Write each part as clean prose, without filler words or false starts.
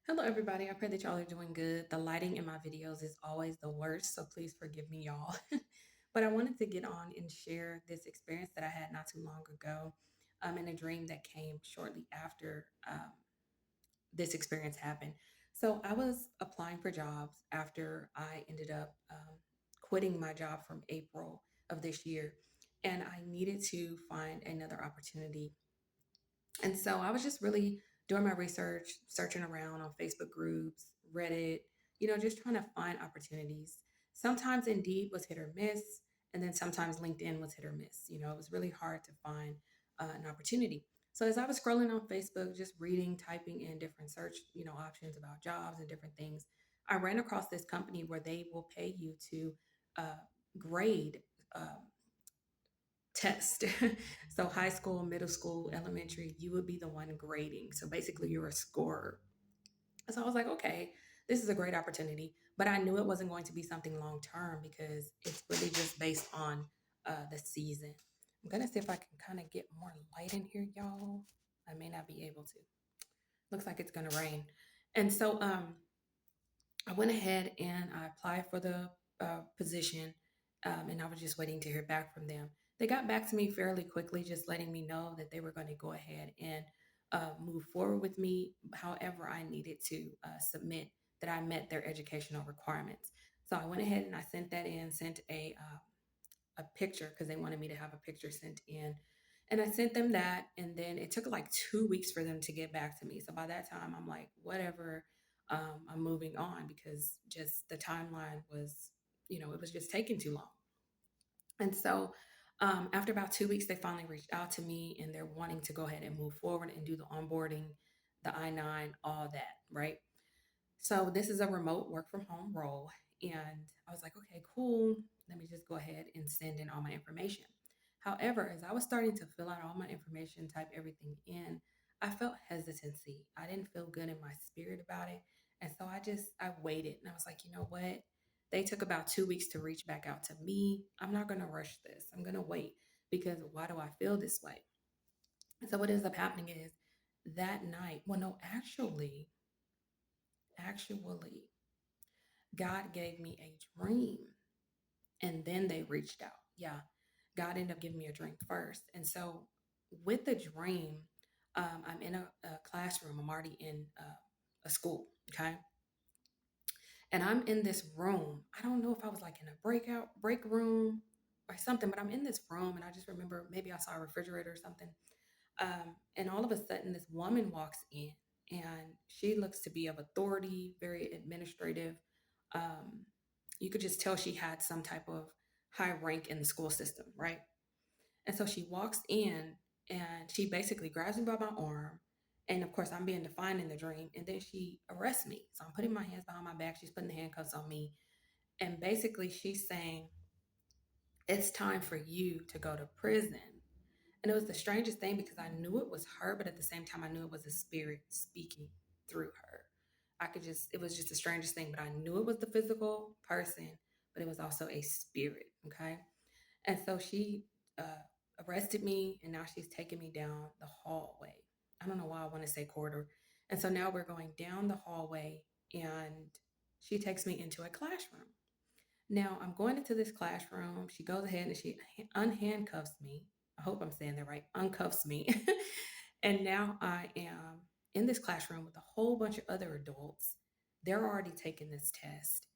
Hello, everybody. I pray that y'all are doing good. The lighting in my videos is always the worst, so please forgive me, y'all. But I wanted to get on and share this experience that I had not too long ago, in a dream that came shortly after this experience happened. So I was applying for jobs after I ended up quitting my job from April of this year, and I needed to find another opportunity. And so I was just really doing my research, searching around on Facebook groups, Reddit, just trying to find opportunities. Sometimes Indeed was hit or miss, and then sometimes LinkedIn was hit or miss. It was really hard to find an opportunity. So as I was scrolling on Facebook, just reading, typing in different search, options about jobs and different things, I ran across this company where they will pay you to uh, grade uh, test. So high school, middle school, elementary, you would be the one grading. So basically you're a scorer. So I was like, okay, this is a great opportunity. But I knew it wasn't going to be something long term because it's really just based on the season. I'm gonna see if I can kind of get more light in here, y'all. I may not be able to. Looks like it's gonna rain. And so I went ahead and I applied for the position, and I was just waiting to hear back from them. They got back to me fairly quickly, just letting me know that they were going to go ahead and move forward with me. However, I needed to submit that I met their educational requirements. So I went ahead and I sent that in, sent a picture because they wanted me to have a picture sent in. And I sent them that. And then it took like 2 weeks for them to get back to me. So by that time, I'm like, whatever, I'm moving on because just the timeline was, it was just taking too long. And so after about 2 weeks, they finally reached out to me and they're wanting to go ahead and move forward and do the onboarding, the I-9, all that, right? So this is a remote work from home role. And I was like, okay, cool. Let me just go ahead and send in all my information. However, as I was starting to fill out all my information, type everything in, I felt hesitancy. I didn't feel good in my spirit about it. And so I waited and I was like, you know what? They took about 2 weeks to reach back out to me. I'm not going to rush this. I'm going to wait because why do I feel this way? And so what ends up happening is that night, well, no, actually, God gave me a dream and then they reached out. Yeah, God ended up giving me a dream first. And so with the dream, I'm in a classroom. I'm already in a school. Okay. And I'm in this room. I don't know if I was like in a break room or something, but I'm in this room. And I just remember maybe I saw a refrigerator or something. And all of a sudden, this woman walks in and she looks to be of authority, very administrative. Um, you could just tell she had some type of high rank in the school system, right? And so she walks in and she basically grabs me by my arm. And of course, I'm being defined in the dream. And then she arrests me. So I'm putting my hands behind my back. She's putting the handcuffs on me. And basically, she's saying, it's time for you to go to prison. And it was the strangest thing because I knew it was her, but at the same time, I knew it was a spirit speaking through her. It was just the strangest thing, but I knew it was the physical person, but it was also a spirit. Okay. And so she arrested me and now she's taking me down the hallway. I don't know why I want to say corridor. And so now we're going down the hallway and she takes me into a classroom. Now I'm going into this classroom. She goes ahead and she unhandcuffs me. I hope I'm saying that right. Uncuffs me. And now I am in this classroom with a whole bunch of other adults. They're already taking this test.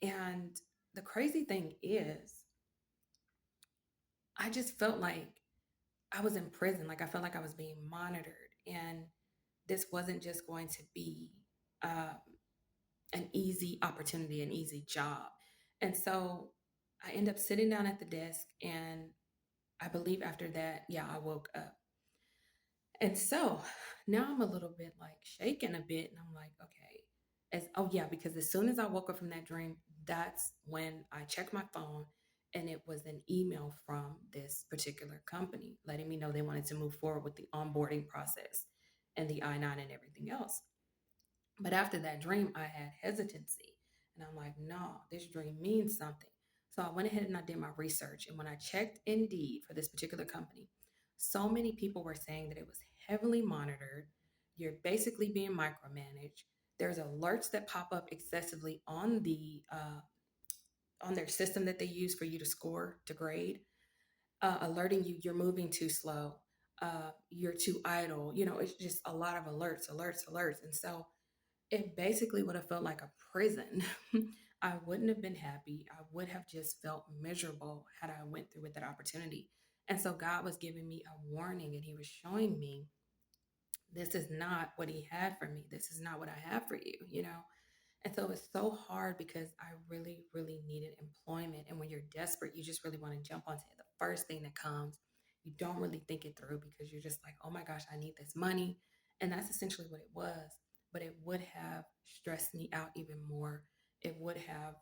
And the crazy thing is, I just felt like I was in prison. Like I felt like I was being monitored. And this wasn't just going to be um, an easy opportunity, an easy job. And so I end up sitting down at the desk and I believe after that, yeah, I woke up. And so now I'm a little bit like shaken a bit and I'm like, okay. Oh yeah, because as soon as I woke up from that dream, that's when I checked my phone and it was an email from this particular company letting me know they wanted to move forward with the onboarding process and the I-9 and everything else. But after that dream, I had hesitancy. And I'm like, no, this dream means something. So I went ahead and I did my research. And when I checked Indeed for this particular company, so many people were saying that it was heavily monitored. You're basically being micromanaged. there's alerts that pop up excessively on their system that they use for you to score to grade, alerting you you're moving too slow, you're too idle. It's just a lot of alerts, alerts, alerts. And so it basically would have felt like a prison. I wouldn't have been happy. I would have just felt miserable had I went through with that opportunity. And so God was giving me a warning, and he was showing me this is not what he had for me. This is not what I have for you. And so it's so hard because I really, really needed employment. And when you're desperate, you just really want to jump onto the first thing that comes. You don't really think it through because you're just like, oh my gosh, I need this money. And that's essentially what it was. But it would have stressed me out even more. It would have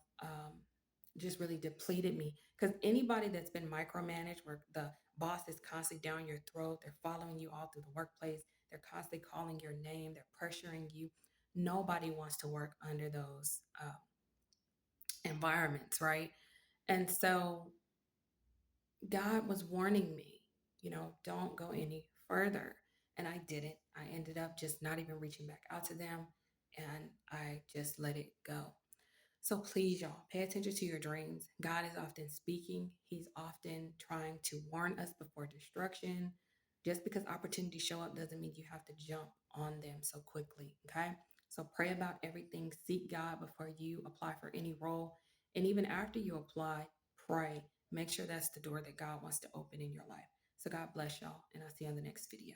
just really depleted me. Because anybody that's been micromanaged, where the boss is constantly down your throat, they're following you all through the workplace, they're constantly calling your name, they're pressuring you. Nobody wants to work under those environments, right? And so God was warning me, don't go any further. And I didn't. I ended up just not even reaching back out to them, and I just let it go. So please, y'all, pay attention to your dreams. God is often speaking. He's often trying to warn us before destruction. Just because opportunities show up doesn't mean you have to jump on them so quickly. Okay. So pray about everything. Seek God before you apply for any role. And even after you apply, pray. Make sure that's the door that God wants to open in your life. So God bless y'all. And I'll see you on the next video.